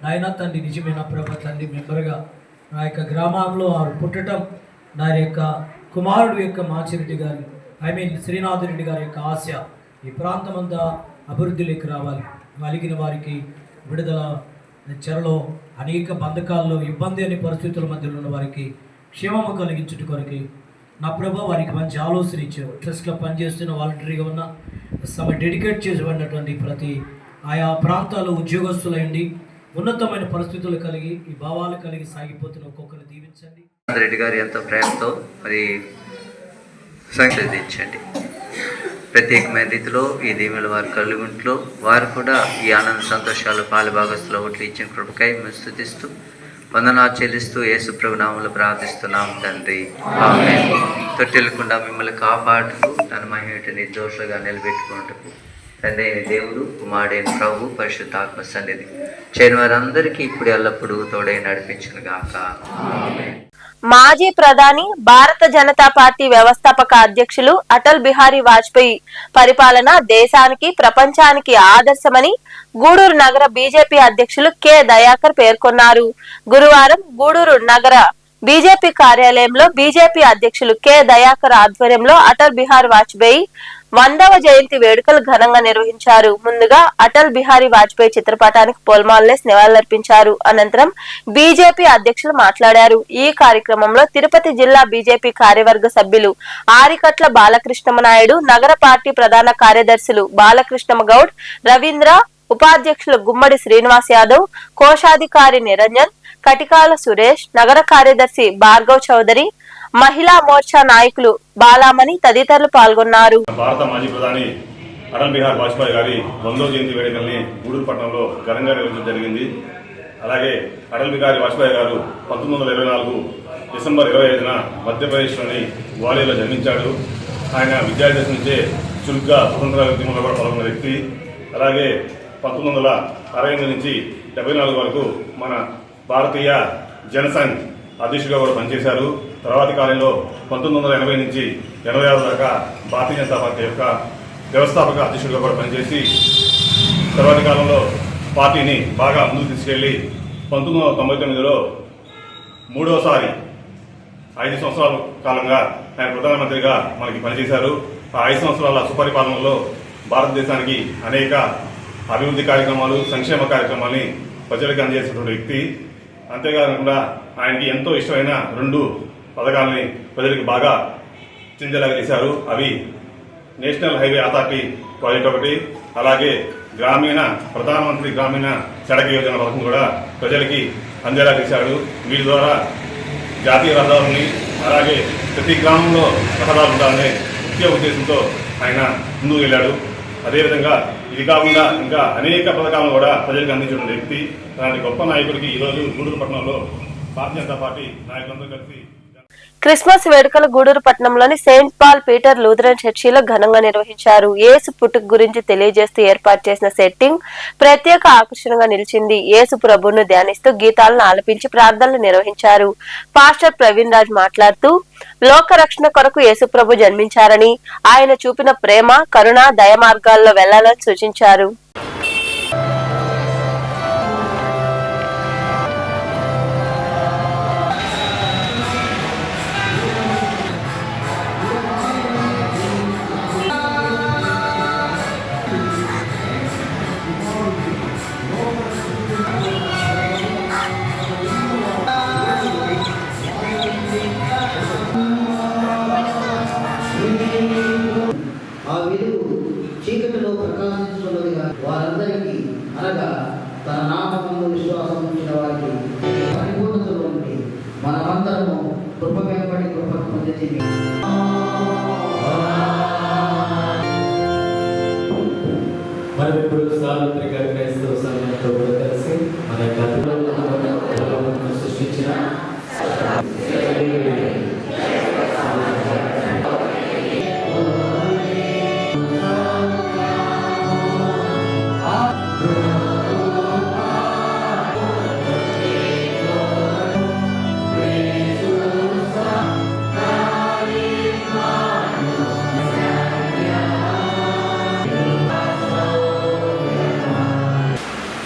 నాయన తండ్రి, నిజమైన ప్రభ తండ్రి మెంబర్గా నా యొక్క గ్రామంలో వారు పుట్టడం, నా యొక్క కుమారుడు యొక్క మాచిరెడ్డి గారి శ్రీనాథరెడ్డి గారి యొక్క ఆశ ఈ ప్రాంతమంతా అభివృద్ధిలోకి రావాలి. కలిగిన వారికి విడుదల, చెరలో అనేక బంధకాల్లో ఇబ్బంది అనే పరిస్థితుల మధ్యలో ఉన్న వారికి క్షేమము కలిగించుట కొరకు నా ప్రభు వారికి మంచి ఆలోచన ఇచ్చారు. ట్రస్ట్లో పనిచేస్తున్న వాలంటరీగా ఉన్న డెడికేట్ చేయబడినటువంటి ప్రతి ఆయా ప్రాంతాల్లో ఉద్యోగస్తులైండి ఉన్నతమైన పరిస్థితులు కలిగి ఈ భావాలు కలిగి సాగిపోతున్న ఒక్కొక్కరిని దీవించండి. రెడ్డి గారు ఎంతో ప్రేమతో మరి సంకల్పించండి. ప్రత్యేకమైన రీతిలో ఈ దీవెనలు వారి కలుగుంట్లో వారు కూడా ఈ ఆనంద సంతోషాలు పాలుభాగస్తులు ఒకటి ఇచ్చిన కృపకై మేము స్తుతిస్తూ వందనాలు చెల్లిస్తూ యేసు ప్రభు నామములో ప్రార్థిస్తున్నాం తండ్రి, ఆమేన్. తొట్టెలకుండా మిమ్మల్ని కాపాడుతూ తన మహిమను నిర్దోషులుగా నిలబెట్టుకుంటూ తండ్రి దేవుడు, కుమారుడైన ప్రభు, పరిశుద్ధాత్మ సన్నిధి చేయని వారందరికీ ఇప్పుడు ఎల్లప్పుడూ తోడై నడిపించును గాక, ఆమేన్. మాజీ ప్రధాని భారత జనతా పార్టీ వ్యవస్థాపక అధ్యక్షులు అటల్ బిహారీ వాజ్పేయి పరిపాలన దేశానికి ప్రపంచానికి ఆదర్శమని గూడూరు నగర బీజేపీ అధ్యక్షులు కె దయాకర్ పేర్కొన్నారు. గురువారం గూడూరు నగర బీజేపీ కార్యాలయంలో బీజేపీ అధ్యక్షులు కె దయాకర్ ఆధ్వర్యంలో అటల్ బిహారీ వాజ్పేయి 100వ జయంతి వేడుకలు ఘనంగా నిర్వహించారు. ముందుగా అటల్ బిహారీ వాజ్పేయి చిత్రపటానికి పూలమాలలేసి నివాళులర్పించారు. అనంతరం బీజేపీ అధ్యక్షులు మాట్లాడారు. ఈ కార్యక్రమంలో తిరుపతి జిల్లా బీజేపీ కార్యవర్గ సభ్యులు ఆరికట్ల బాలకృష్ణమనాయుడు, నగర పార్టీ ప్రధాన కార్యదర్శులు బాలకృష్ణ గౌడ్, రవీంద్ర, ఉపాధ్యక్షులు గుమ్మడి శ్రీనివాస్ యాదవ్, కోశాధికారి నిరంజన్, కటికాల సురేష్, నగర కార్యదర్శి భార్గవ్ చౌదరి, మహిళా మోర్చా నాయకులు బాలామణి తదితరులు పాల్గొన్నారు. భారత మాజీ ప్రధాని అటల్ బిహారీ వాజ్పేయి గారి 100వ జయంతి వేడుకల్ని గూడూరు పట్టణంలో ఘనంగా నిర్వహించడం జరిగింది. అలాగే అటల్ బిహారీ వాజ్పేయి గారు 1924 డిసెంబర్ 25న మధ్యప్రదేశ్లోని గ్వాలియర్లో జన్మించాడు. ఆయన విద్యార్థి నుంచే చురుగ్గా స్వతంత్ర ఉద్యమంలో కూడా పాల్గొన్న వ్యక్తి. అలాగే 1968 నుంచి 74 వరకు మన భారతీయ జనసంఘ్ అధ్యక్షుడిగా కూడా పనిచేశారు. తర్వాతి కాలంలో 1980 నుంచి 86 దాకా భారతీయ జనతా పార్టీ యొక్క వ్యవస్థాపక అధ్యక్షుడిగా కూడా పనిచేసి తర్వాతి కాలంలో పార్టీని బాగా ముందుకు తీసుకెళ్లి 1999లో మూడోసారి 5 సంవత్సరాల కాలంగా ఆయన ప్రధానమంత్రిగా మనకి పనిచేశారు. ఆ 5 సంవత్సరాల సుపరిపాలనలో భారతదేశానికి అనేక అభివృద్ధి కార్యక్రమాలు, సంక్షేమ కార్యక్రమాల్ని ప్రజలకు అందజేసినటువంటి వ్యక్తి. అంతేకాకుండా ఆయనకి ఎంతో ఇష్టమైన 2 పథకాలని ప్రజలకు బాగా చెందేలాగా చేశారు. అవి నేషనల్ హైవే అథారిటీ ప్రాజెక్ట్ ఒకటి, అలాగే ప్రధానమంత్రి గ్రామీణ సడక్ యోజన పథకం కూడా ప్రజలకి అందేలా చేశాడు. వీటి ద్వారా జాతీయ రహదారుల్ని, అలాగే ప్రతి గ్రామంలో రహదారులు ఉండాలనే ముఖ్య ఉద్దేశంతో ఆయన ముందుకు వెళ్ళాడు. అదేవిధంగా ఇది కాకుండా ఇంకా అనేక పథకాలను కూడా ప్రజలకు అందించిన వ్యక్తి. అలాంటి గొప్ప నాయకుడికి ఈరోజు గూడూరు పట్టణంలో భారతీయ జనతా పార్టీ నాయకులందరూ కలిసి క్రిస్మస్ వేడుకలు గూడూరు పట్టణంలోని సెయింట్ పాల్ పీటర్ లూథరన్ చర్చిలో ఘనంగా నిర్వహించారు. యేసు పుట్టుక గురించి తెలియజేస్తూ ఏర్పాటు చేసిన సెట్టింగ్ ప్రత్యేక ఆకర్షణగా నిలిచింది. యేసు ప్రభువును ధ్యానిస్తూ గీతాలను ఆలపించి ప్రార్థనలు నిర్వహించారు. పాస్టర్ ప్రవీణ్ రాజ్ మాట్లాడుతూ లోక రక్షణ కొరకు యేసు ప్రభు జన్మించారని, ఆయన చూపిన ప్రేమ, కరుణ, దయ మార్గాల్లో వెళ్లాలని సూచించారు. చీకటిలో ప్రకాశించున్నదిగా వారందరికీ అనగా తన నామముందు విశ్వాసం ఉంచిన వారికి పరిపూర్ణతలో ఉండి మనమందరము కృప వెంబడి కృపను పొందితిమి. మనం ఇప్పుడు సార్వత్రిక క్రైస్తవ సంఘంతో కూడా కలిసి మన యొక్క సృష్టించిన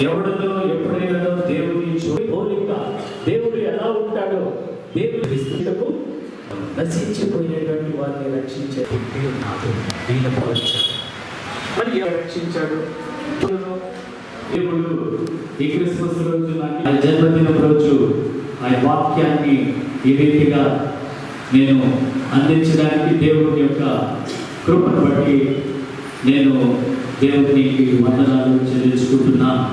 ఎవరిలో ఎప్పుడైనా దేవుని పోలిక దేవుడు ఎలా ఉంటాడో దేవుడు క్రీస్తుకు నశించిపోయినటువంటి వారిని రక్షించే నాడు మరి రక్షించాడు దేవుడు ఈ క్రిస్మస్ రోజు ఆయన జన్మదినం రోజు ఆయన వాక్యాన్ని ఈ రీతిగా నేను అందించడానికి దేవుడి యొక్క కృపను బట్టి నేను దేవునికి వందనాలు చెల్లించుకుంటున్నాను.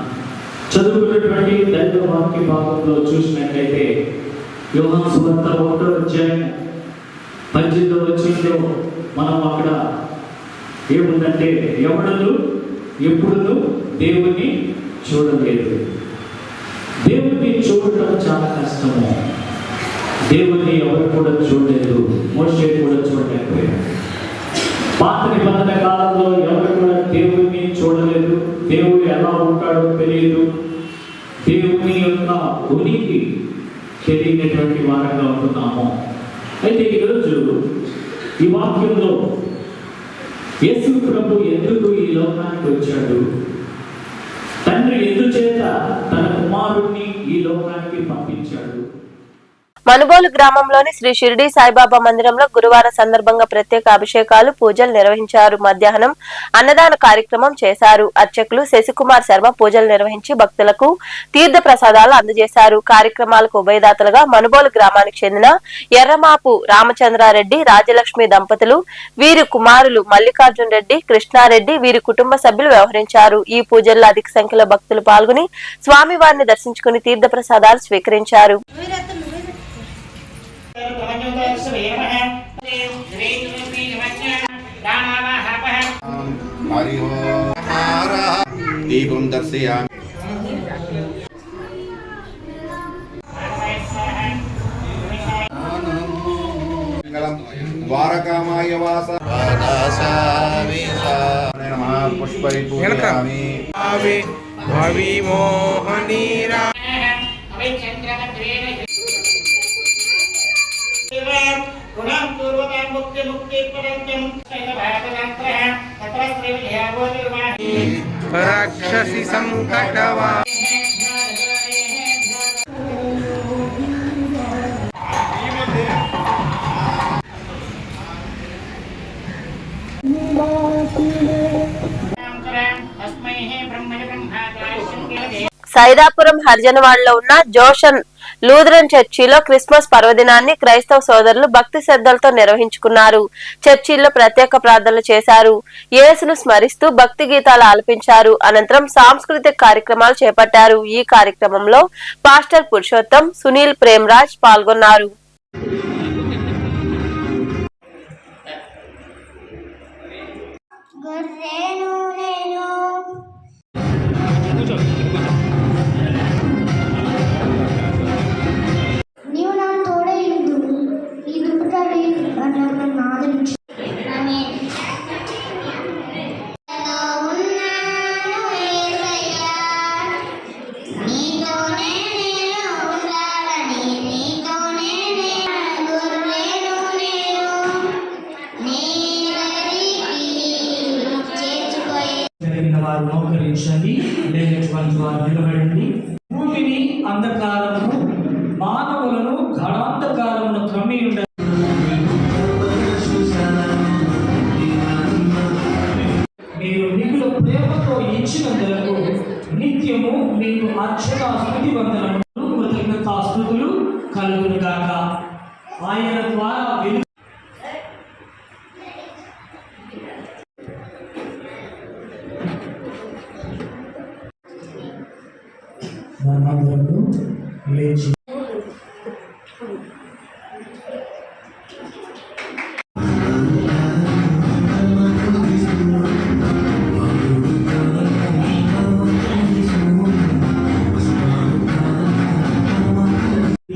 చదువుకున్నటువంటి దైవ వాక్య భాగంలో చూసినట్లయితే యోహాను సువార్త 1వ అధ్యాయం 18వ వచనంలో మనం అక్కడ ఏముందంటే ఎవడను ఎప్పుడు దేవుణ్ణి చూడలేదు. దేవుణ్ణి చూడటం చాలా కష్టము. దేవుణ్ణి ఎవరు కూడా చూడలేదు. మోషే కూడా చూడలేకపోయాడు. పాత నిబంధన కాలంలో ఎవరు కూడా దేవుణ్ణి చూడలేదు. దేవుడు ఎలా ఉంటాడో తెలియదు. దేవుని యొక్క ఉనికి తెలియనటువంటి వారంగా ఉంటున్నాము. అయితే ఈరోజు ఈ వాక్యంలో యేసు ప్రభు ఎందుకు ఈ లోకానికి వచ్చాడు, తండ్రి ఎందుచేత తన కుమారుణ్ణి ఈ లోకానికి పంపించాడు. మనుబోలు గ్రామంలోని శ్రీ షిరిడి సాయిబాబా మందిరంలో గురువారం సందర్భంగా ప్రత్యేక అభిషేకాలు పూజలు నిర్వహించారు. మధ్యాహ్నం అన్నదాన కార్యక్రమం చేశారు. అర్చకులు శశికుమార్ శర్మ పూజలు నిర్వహించి భక్తులకు తీర్థ ప్రసాదాలు అందజేశారు. కార్యక్రమాలకు ఉభయదాతలుగా మనుబోలు గ్రామానికి చెందిన ఎర్రమాపు రామచంద్రారెడ్డి, రాజలక్ష్మి దంపతులు, వీరి కుమారులు మల్లికార్జున్ రెడ్డి, కృష్ణారెడ్డి, వీరి కుటుంబ సభ్యులు వ్యవహరించారు. ఈ పూజల్లో అధిక సంఖ్యలో భక్తులు పాల్గొని స్వామివారిని దర్శించుకుని తీర్థ ప్రసాదాలు స్వీకరించారు. దీపం దర్శయామి. ద్వారకామాయ వాస పుష్పై పూజయామి. రాక్షసి సంకటవా సైదాపురం హర్జనవాడలో ఉన్న జోషన్ లూథరన్ చర్చిలో క్రిస్మస్ పర్వదినాన్ని క్రైస్తవ సోదరులు భక్తి శ్రద్ధలతో నిర్వహించుకున్నారు. చర్చిల్లో ప్రత్యేక ప్రార్థనలు చేశారు. యేసును స్మరిస్తూ భక్తి గీతాలు ఆలపించారు. అనంతరం సాంస్కృతిక కార్యక్రమాలు చేపట్టారు. ఈ కార్యక్రమంలో పాస్టర్ పురుషోత్తం, సునీల్ ప్రేమ్రాజ్ పాల్గొన్నారు. వారు మోకరించండి, లేనటువంటి వారు నిలబడండి. భూమిని అంధకారము, మానవులను ఘడాంధకారమును క్రమి ఉండ మీరు మిగుల ప్రేమతో ఇచ్చినందులకు నిత్యము మీకు అక్షర స్తుతి వందనములు కృతజ్ఞతాస్తుతులు కలుగును గాక. ఆయన ద్వారా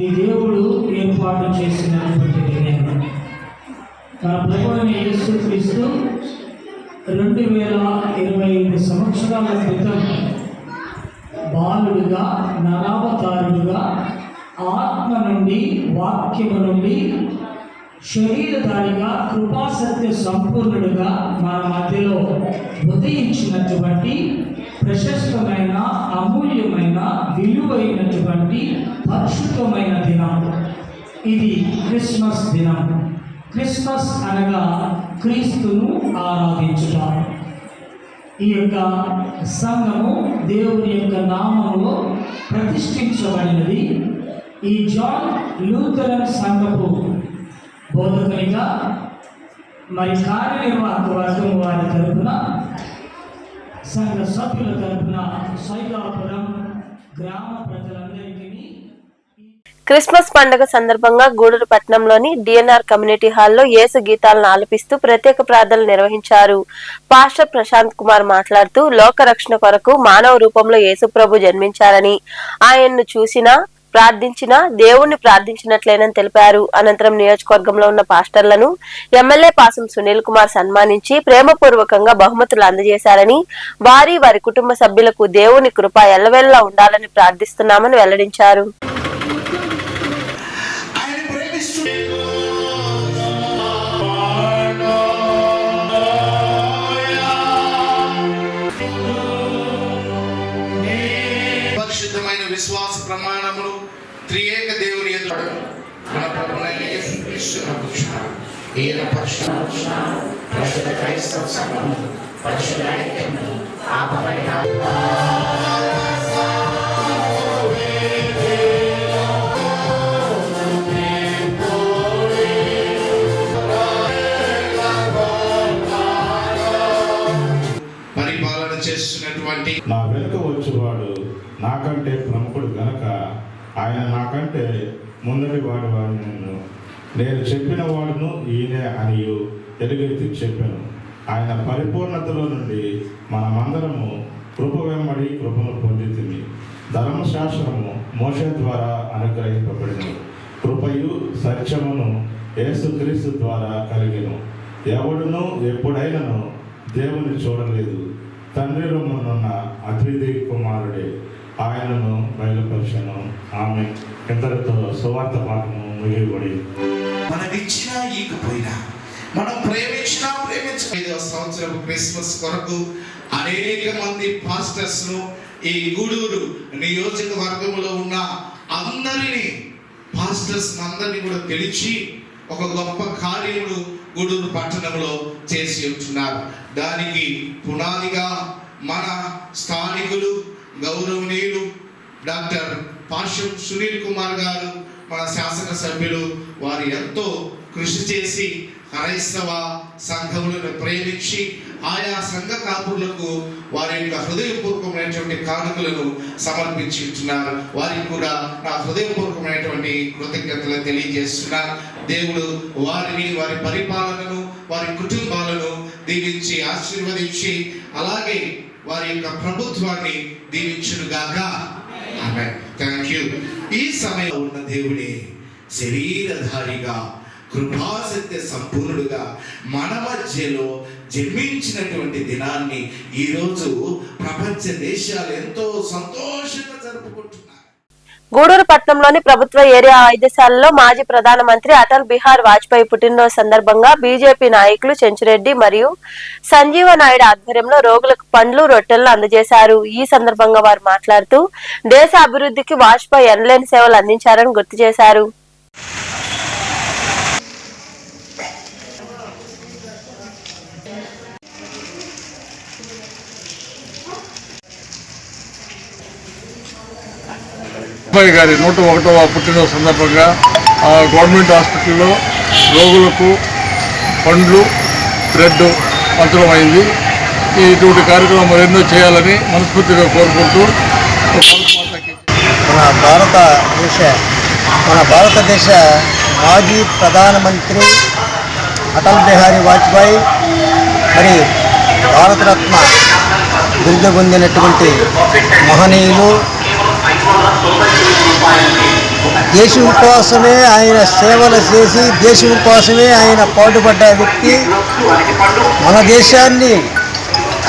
ఈ దేవుడు ఏర్పాటు చేసినటువంటి నిర్ణయం మన ప్రభువైన యేసుక్రీస్తు 2025 సంవత్సరాల క్రితం బాలుడుగా నరావతారుడుగా ఆత్మ నుండి వాక్యము నుండి శరీరధారిగా కృపాసత్య సంపూర్ణుడుగా మన మధ్యలో ఉదయించినటువంటి ప్రశస్తమైన అమూల్యమైన విలువైనటువంటి పరిశుద్ధమైన దినం ఇది క్రిస్మస్ దినం. క్రిస్మస్ అనగా క్రీస్తును ఆరాధించుట. ఈ యొక్క సంఘము దేవుని యొక్క నామములో ప్రతిష్ఠించబడినది. ఈ జాన్ లూథరన్ సంఘపు బోధకునిగా మరి కార్యనిర్వాహక వర్గం వారి తరఫున సంఘ సభ్యుల తరఫున సైదాపురం గ్రామ ప్రజలందరికీ క్రిస్మస్ పండుగ సందర్భంగా గూడూరు పట్టణంలోని డిఎన్ఆర్ కమ్యూనిటీ హాల్లో యేసు గీతాలను ఆలపిస్తూ ప్రత్యేక ప్రార్థనలు నిర్వహించారు. పాస్టర్ ప్రశాంత్ కుమార్ మాట్లాడుతూ లోక రక్షణ కొరకు మానవ రూపంలో యేసు ప్రభు జన్మించారని, ఆయన్ను చూసినా ప్రార్థించిన దేవుణ్ణి ప్రార్థించినట్లేనని తెలిపారు. అనంతరం నియోజకవర్గంలో ఉన్న పాస్టర్లను ఎమ్మెల్యే పాసం సునీల్ కుమార్ సన్మానించి ప్రేమపూర్వకంగా బహుమతులు అందజేశారని, వారి కుటుంబ సభ్యులకు దేవుని కృప ఎల్లవేళలా ఉండాలని ప్రార్థిస్తున్నామని వెల్లడించారు. పరిశుద్ధమైన విశ్వాస ప్రమాణములు త్రియేక దేవుని ఎదుట మన ప్రభువైన యేసుక్రీస్తు ఈయన పరిశుద్ధ క్రైస్తవ సంఘం పరిశుద్ధ ఐక్యతను ఆపబడిన పరిపాలన చేస్తున్నటువంటి నా వెనుక వచ్చేవాడు నాకంటే ప్రముఖుడు గనక ఆయన నాకంటే ముందటి వాడు నేను చెప్పిన వాడును ఈయనే అని ఎలుగెత్తి చెప్పాను. ఆయన పరిపూర్ణతలో నుండి మనమందరము కృప వెంబడి కృపను పొందితిమి. ధర్మశాస్త్రము మోషే ద్వారా అనుగ్రహింపబడినది, కృపయు సత్యమును యేసుక్రీస్తు ద్వారా కలిగెను. ఎవడును ఎప్పుడైనను దేవుని చూడలేదు, తండ్రి రొమ్మనున్న అద్వితీయ కుమారుడే ఆయనను బయలుపరిచెను. ఆమె ఇంతటితో సువార్త పాఠము ముగియబడి. మనం ఇచ్చినా ఈకపోయినా, మనం ప్రేమించినా ప్రేమించ సంవత్సరం క్రిస్మస్ కొరకు అనేక మంది పాస్టర్స్ ను ఈ గూడూరు నియోజకవర్గంలో ఉన్న అందరినీ పాస్టర్స్ అందరినీ కూడా పిలిచి ఒక గొప్ప కార్యమును గూడూరు పట్టణంలో చేసి ఉంటున్నారు. దానికి పునాదిగా మన స్థానికులు గౌరవనీయులు డాక్టర్ పాషం సునీల్ కుమార్ గారు, మన శాసనసభ్యులు, వారు ఎంతో కృషి చేసి క్రైస్తవ సంఘములను ప్రేమించి ఆయా సంఘ కాపురులకు వారి యొక్క హృదయపూర్వకమైనటువంటి కానుకలను సమర్పించి ఉంటున్నారు. వారికి కూడా నా హృదయపూర్వకమైనటువంటి కృతజ్ఞతలు తెలియజేస్తున్నారు. దేవుడు వారిని, వారి పరిపాలనను, వారి కుటుంబాలను దీవించి ఆశీర్వదించి అలాగే వారి యొక్క ప్రభుత్వాన్ని దీవించునుగాక. ఆమేన్. Thank you. ఈ సమయంలో ఉన్న దేవుడే శరీరధారిగా కృపాసత్య సంపూర్ణుడుగా మన మధ్యలో జన్మించినటువంటి దినాన్ని ఈరోజు ప్రపంచ దేశాలు ఎంతో సంతోషంగా జరుపుకుంటున్నారు. గూడూరు పట్టణంలోని ప్రభుత్వ ఏరియా వైద్యశాలలో మాజీ ప్రధానమంత్రి అటల్ బిహారీ వాజ్పేయి పుట్టినరోజు సందర్భంగా బీజేపీ నాయకులు చెంచురెడ్డి మరియు సంజీవ నాయుడు ఆధ్వర్యంలో రోగులకు పండ్లు, రొట్టెలను అందజేశారు. ఈ సందర్భంగా వారు మాట్లాడుతూ దేశ అభివృద్ధికి వాజ్పేయి ఎనలేని సేవలు అందించారని గుర్తు చేశారు. వాజ్పేయి గారి 101వ పుట్టినరోజు సందర్భంగా గవర్నమెంట్ హాస్పిటల్లో రోగులకు పండ్లు, బ్రెడ్ పంచడం అయింది. ఇటువంటి కార్యక్రమం ఎన్నో చేయాలని మనస్ఫూర్తిగా కోరుకుంటూ మన భారతదేశ మాజీ ప్రధానమంత్రి అటల్ బిహారీ వాజ్పేయి మరి భారతరత్న బిరుదు పొందినటువంటి మహనీయులు. దేశం కోసమే ఆయన సేవలు చేసి దేశం కోసమే ఆయన పాటుపడ్డ వ్యక్తి. మన దేశాన్ని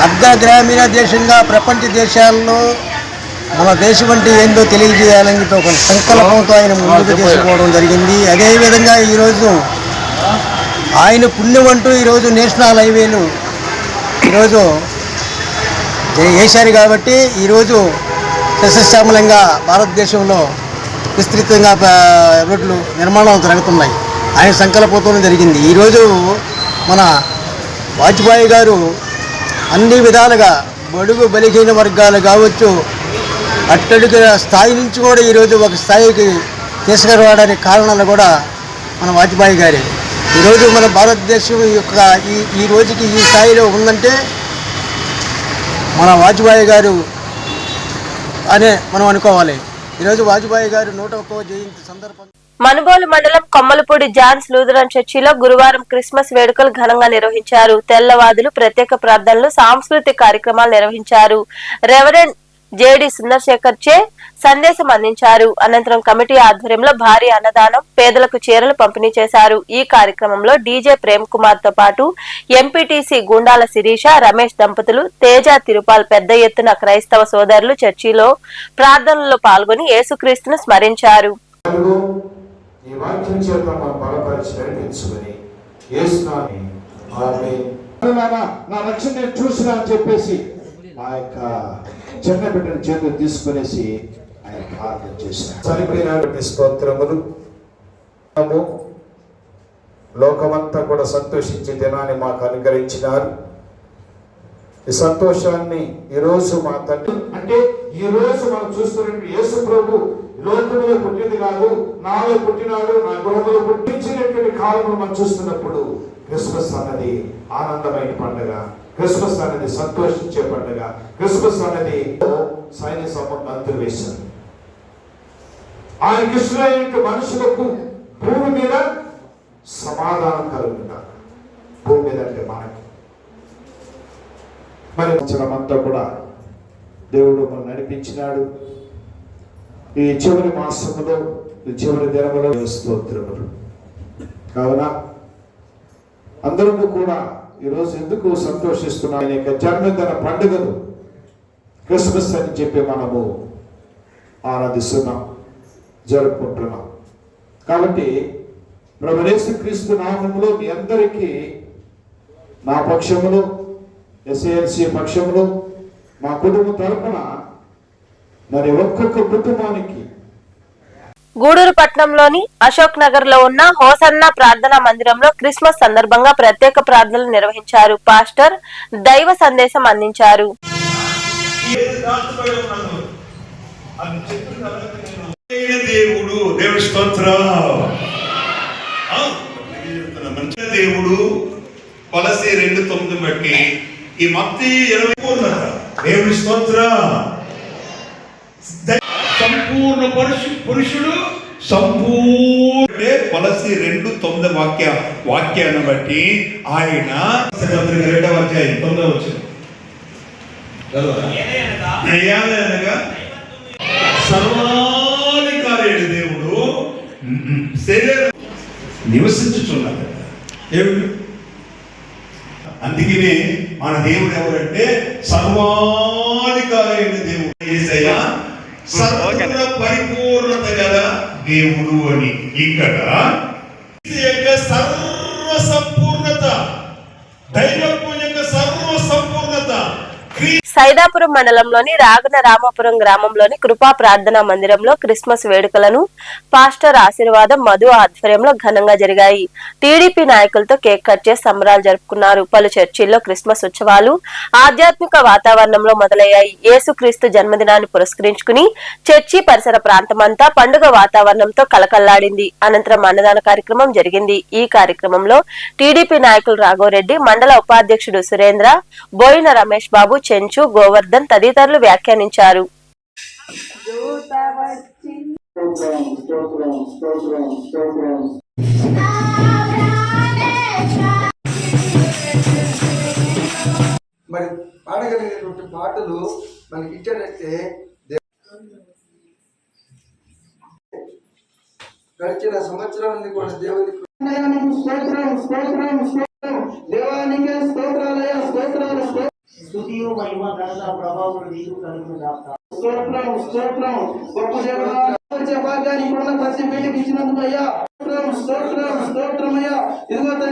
అర్ధ గ్రామీణ దేశంగా ప్రపంచ దేశాల్లో మన దేశం అంటే ఏందో తెలియజేయాలని చెప్పి ఒక సంకల్పంతో ఆయన ముందుకు తీసుకోవడం జరిగింది. అదేవిధంగా ఈరోజు ఆయన పుణ్యం అంటూ ఈరోజు నేషనల్ హైవేలు ఈరోజు వేశారు కాబట్టి ఈరోజు సస్యశ్యామలంగా భారతదేశంలో విస్తృతంగా రోడ్లు నిర్మాణం జరుగుతున్నాయి. ఆయన సంకల్పంతో జరిగింది. ఈరోజు మన వాజ్పేయి గారు అన్ని విధాలుగా బడుగు బలిహీన వర్గాలు కావచ్చు, అట్టడుగు స్థాయి నుంచి కూడా ఈరోజు ఒక స్థాయికి తీసుకురావడానికి కారణాలు కూడా మన వాజ్పేయి గారే. ఈరోజు మన భారతదేశం యొక్క ఈ రోజుకి ఈ స్థాయిలో ఉందంటే మన వాజ్పేయి గారు అనే మనం అనుకోవాలి. ఈరోజు వాజ్పేయి గారు 101వ జయంతి సందర్భంగా మనుబోలు మండలం కొమ్మలపూడి జాన్స్ లూథరన్ చర్చిలో గురువారం క్రిస్మస్ వేడుకలు ఘనంగా నిర్వహించారు. తెల్లవాదులు ప్రత్యేక ప్రార్థనలు, సాంస్కృతిక కార్యక్రమాలు నిర్వహించారు. రెవరెండ్ జేడి సుందర్శేఖర్ చే సందేశం అందించారు. అనంతరం కమిటీ ఆధ్వర్యంలో భారీ అన్నదానం, పేదలకు చీరలు పంపిణీ చేశారు. ఈ కార్యక్రమంలో డీజే ప్రేమ్ కుమార్ తో పాటు ఎంపీటీసీ గుండాల శిరీష, రమేష్ దంపతులు, తేజ తిరుపాల్ పెద్ద ఎత్తున క్రైస్తవ సోదరులు చర్చిలో ప్రార్థనలో పాల్గొని యేసుక్రీస్తును స్మరించారు. ఈ వాక్యం చేత మనం బలపరిచి నడిపించుకొని యేసునామమున ఆమేన్. నా రక్షణ నేను చూసినా అని చెప్పేసి ఆ యొక్క చిన్న బిడ్డను చేతులు తీసుకునేసి ఆయన ప్రార్థన చేశారు. చనిపోయినటువంటి స్తోత్రములు. లోకమంతా కూడా సంతోషించే దినాన్ని మాకు అనుగ్రహించినారు. ఈ సంతోషాన్ని ఈరోజు మా తండ్రి అంటే ఈ రోజు మనం చూస్తున్నట్టు యేసు ప్రభు లోకంలో పుట్టింది కాదు, నాలో పుట్టినాడు, నా గృహంలో పుట్టించినటువంటి కాలంలో మనం చూస్తున్నప్పుడు క్రిస్మస్ అన్నది ఆనందమైన పండుగ, క్రిస్మస్ అనేది సంతోషించే పండుగ, క్రిస్మస్ అనేది సైన్య సంబంధం అంతర్వేశారు. ఆయన కృష్ణులైన మనుషులకు భూమి మీద సమాధానం కలుగుతా. భూమి మీద అంటే మనకి మరి అంతా కూడా దేవుడు మనం నడిపించినాడు. ఈ చివరి మాసములో ఈ చివరి దినములో స్తోత్రములు. కావున అందరూ కూడా ఈరోజు ఎందుకు సంతోషిస్తున్నాం? ఆయన యొక్క జన్మదిన పండుగను క్రిస్మస్ అని చెప్పి మనము ఆరాధిస్తున్నాం, జరుపుకుంటున్నాం. కాబట్టి ప్రభువు యేసుక్రీస్తు నామములో మీ అందరికీ నా పక్షములో, ఎస్ఏఎల్సీ పక్షములో, మా కుటుంబం తరపున మరి ఒక్కొక్క కుటుంబానికి గూడూరు పట్టణంలోని అశోక్ నగర్ లో ఉన్న హోసన్న ప్రార్థనా మందిరంలో క్రిస్మస్ సందర్భంగా ప్రత్యేక ప్రార్థనలు నిర్వహించారు. పాస్టర్ దైవ సందేశం అందించారు. దేవుడు దేవుడి స్తోత్రం. మంచి దేవుడు కొలసి 2:9 బట్టి ఈ మత్తయి 20 దేవుడి స్తోత్రం. సంపూర్ణ పురుషుడు సంపూర్ణ కొలసి 2:9 వాక్యాన్ని బట్టి ఆయన 2వ అధ్యాయం 9వ వచనం సర్వాధికారి దేవుడు శరీరం నివసించుచున్నాడు. దేవుడు అందుకనే మన దేవుడు ఎవరంటే సర్వాధికారి అయిన దేవుడు, యేసయ్య సర్వ పరిపూర్ణత గల దేవుడు అని. ఇక్కడ సర్వ సంపూర్ణత, దైవత్వం యొక్క సర్వ సంపూర్ణత. సైదాపురం మండలంలోని రాగన రామాపురం గ్రామంలోని కృపా ప్రార్థనా మందిరంలో క్రిస్మస్ వేడుకలను పాస్టర్ ఆశీర్వాదం మధు ఆధ్వర్యంలో ఘనంగా జరిగాయి. టీడీపీ నాయకులతో కేక్ కట్ చేసి సంబరాలు జరుపుకున్నారు. పలు చర్చిల్లో క్రిస్మస్ ఉత్సవాలు ఆధ్యాత్మిక వాతావరణంలో మొదలయ్యాయి. యేసుక్రీస్తు జన్మదినాన్ని పురస్కరించుకుని చర్చి పరిసర ప్రాంతమంతా పండుగ వాతావరణంతో కలకల్లాడింది. అనంతరం అన్నదాన కార్యక్రమం జరిగింది. ఈ కార్యక్రమంలో టీడీపీ నాయకులు రాఘవరెడ్డి, మండల ఉపాధ్యక్షుడు సురేంద్ర, బోయిన రమేష్ బాబు, చెంచు, గోవర్ధన్ తదితరులు వ్యాఖ్యానించారు. మరి పాడగలిగినటువంటి పాటలు మనకి ఇచ్చాడంటే గడిచిన సంవత్సరం కూడా దేవునికి దేవానికి స్తోత్రాలయ స్తోత్రాలు స్తుతియు మహిమ ఘనత ప్రభావం నీకు కలుగుగాక. స్తోత్రం స్తోత్రం గొప్ప దేవుడా, వచ్చే భాగ్యాన్ని ఇప్పుడున్న ప్రతి బిడ్డకి ఇచ్చినందుకు అయ్యా స్తోత్రం స్తోత్రం స్తోత్రమయ్యా. ఇదిగో తన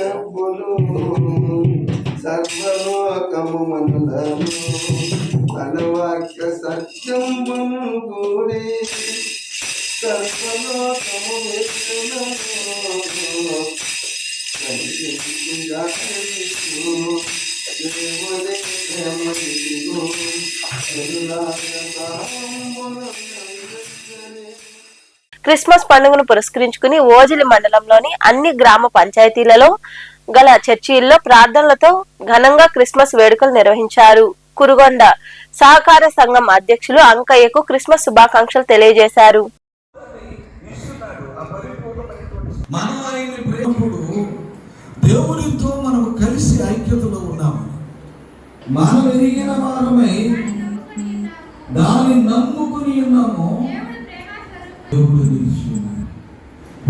ఎప్పుడు సర్వలోకము మనులను అనవాక్య సత్యము కూడి సర్వలోకము క్రిస్మస్ పండుగను పురస్కరించుకుని ఓజిలి మండలంలోని అన్ని గ్రామ పంచాయతీలలో గల చర్చిల్లో ప్రార్థనలతో ఘనంగా క్రిస్మస్ వేడుకలు నిర్వహించారు. కురుగొండ సహకార సంఘం అధ్యక్షులు అంకయ్యకు క్రిస్మస్ శుభాకాంక్షలు తెలియజేశారు. దేవునితో మనం కలిసి ఐక్యతలో ఉన్నాము. మనం ఎరిగిన వారమై దాన్ని నమ్ముకుని ఉన్నాము.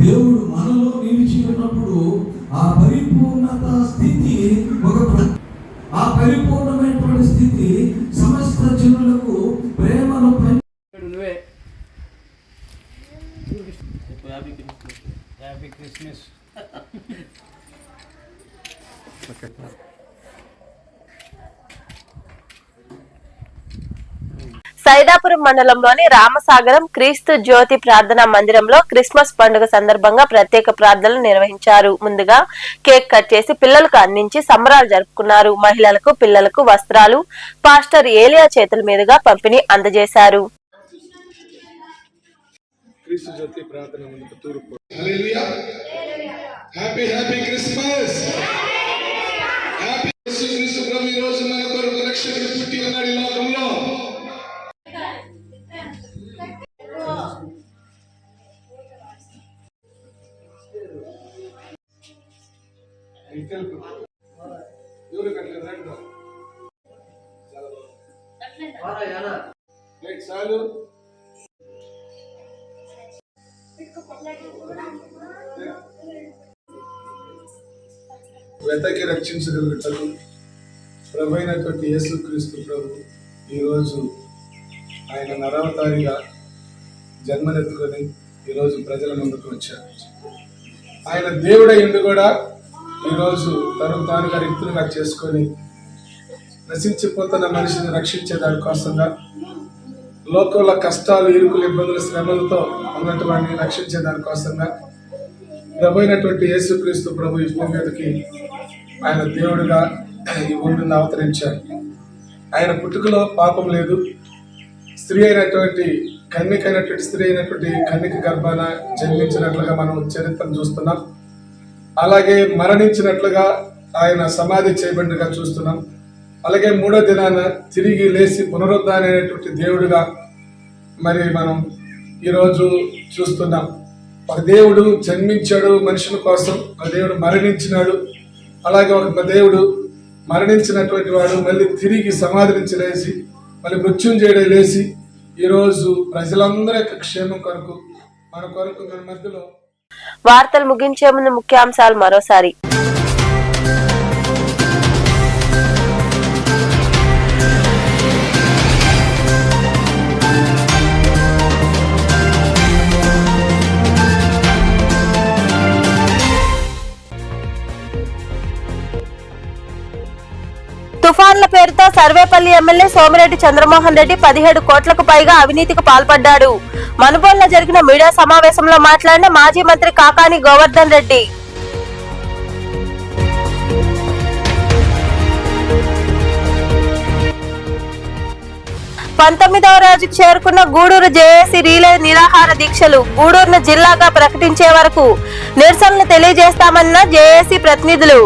దేవుడు మనలో నిలిచి ఉన్నప్పుడు ఆ పరిపూర్ణత స్థితి ఆ పరిపూర్ణమైనటువంటి స్థితి సమస్త జనులకు ప్రేమను సైదాపురం మండలంలోని రామసాగరం క్రీస్తు జ్యోతి ప్రార్థనా మందిరంలో క్రిస్మస్ పండుగ సందర్భంగా ప్రత్యేక ప్రార్థనలు నిర్వహించారు. ముందుగా కేక్ కట్ చేసి పిల్లలకు అందించి సంబరాలు జరుపుకున్నారు. మహిళలకు పిల్లలకు వస్త్రాలు పాస్టర్ ఏలియా చేతుల మీదుగా పంపిణీ అందజేశారు. వెతకి రక్షించగలుగుతారు ప్రభు అయినటువంటి యేసుక్రీస్తు ప్రభు ఈరోజు ఆయన నరవతారిగా జన్మనెత్తుకొని ఈరోజు ప్రజల ముందుకు వచ్చారు. ఆయన దేవుడయ్యుండి కూడా ఈరోజు తనకు తానుగా రిక్తులుగా చేసుకొని నశించిపోతున్న మనిషిని రక్షించే దానికోసంగా లోకంలో కష్టాలు ఇరుకులు ఇబ్బందులు శ్రమలతో ఉన్నటువంటి రక్షించే దానికోసంగా ప్రభు అయినటువంటి యేసుక్రీస్తు ప్రభు ఈ భూమి మీదకి ఆయన దేవుడిగా ఈ భూమి మీద అవతరించారు. ఆయన పుట్టుకలో పాపం లేదు. స్త్రీ అయినటువంటి కన్యక గర్భాన జన్మించినట్లుగా మనం చరిత్రను చూస్తున్నాం. అలాగే మరణించినట్లుగా ఆయన సమాధి చేయబడినగా చూస్తున్నాం. అలాగే మూడో దినాన తిరిగి లేచి పునరుద్ధానమైనటువంటి దేవుడిగా మరి మనం ఈరోజు చూస్తున్నాం. ఒక దేవుడు జన్మించాడు మనుషుల కోసం, ఒక దేవుడు మరణించినాడు. అలాగే ఒక దేవుడు మరణించినటువంటి వాడు మళ్ళీ తిరిగి సమాధి నుంచి లేచి మళ్ళీ మృత్యుంజయుడు లేచి ఈరోజు ప్రజలందరి యొక్క క్షేమం కొరకు మన మధ్యలో. వార్తలు ముగించే ముందు ముఖ్యాంశాలు మరోసారి. పేరుతో సర్వేపల్లి ఎమ్మెల్యే సోమిరెడ్డి చంద్రమోహన్ రెడ్డి 17 కోట్లకు పైగా అవినీతికి పాల్పడ్డాడు. మనుబోలులో జరిగిన మీడియా సమావేశంలో మాట్లాడిన మాజీ మంత్రి కాకాని గోవర్ధన్ రెడ్డి పంతొమ్మిదవ రోజుకు చేరుకున్న గూడూరు జేఏసీ రీలే నిరాహార దీక్షలు. గూడూరును జిల్లాగా ప్రకటించే వరకు నిరసనలు తెలియజేస్తామన్న జేఏసీ ప్రతినిధులు.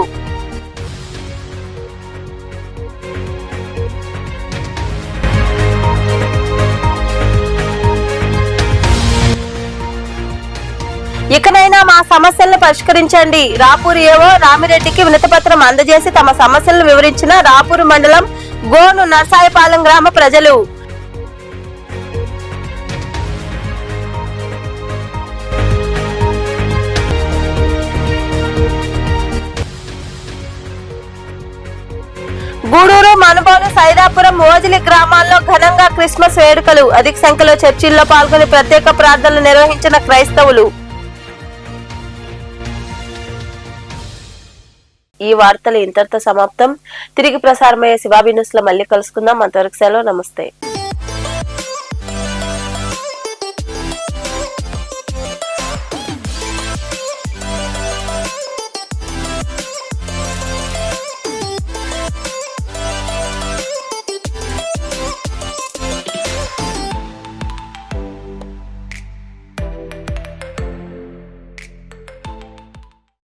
ఇకనైనా మా సమస్యలను పరిష్కరించండి. రాపూరు ఏవో రామిరెడ్డికి వినతిపత్రం అందజేసి తమ సమస్యలను వివరించిన రాపూరు మండలం గోను నర్సాయపాలెం గ్రామ ప్రజలు. గూడూరు, మనుబోలు, సైదాపురం, ఓజిలి గ్రామాల్లో ఘనంగా క్రిస్మస్ వేడుకలు. అధిక సంఖ్యలో చర్చిల్లో పాల్గొని ప్రత్యేక ప్రార్థనలు నిర్వహించిన క్రైస్తవులు. ఈ వార్తలు ఇంతటితో సమాప్తం. తిరిగి ప్రసారమయ్యే శివాబి న్యూస్ లో మళ్ళీ కలుసుకుందాం. అంతవరకు సెలవు. నమస్తే.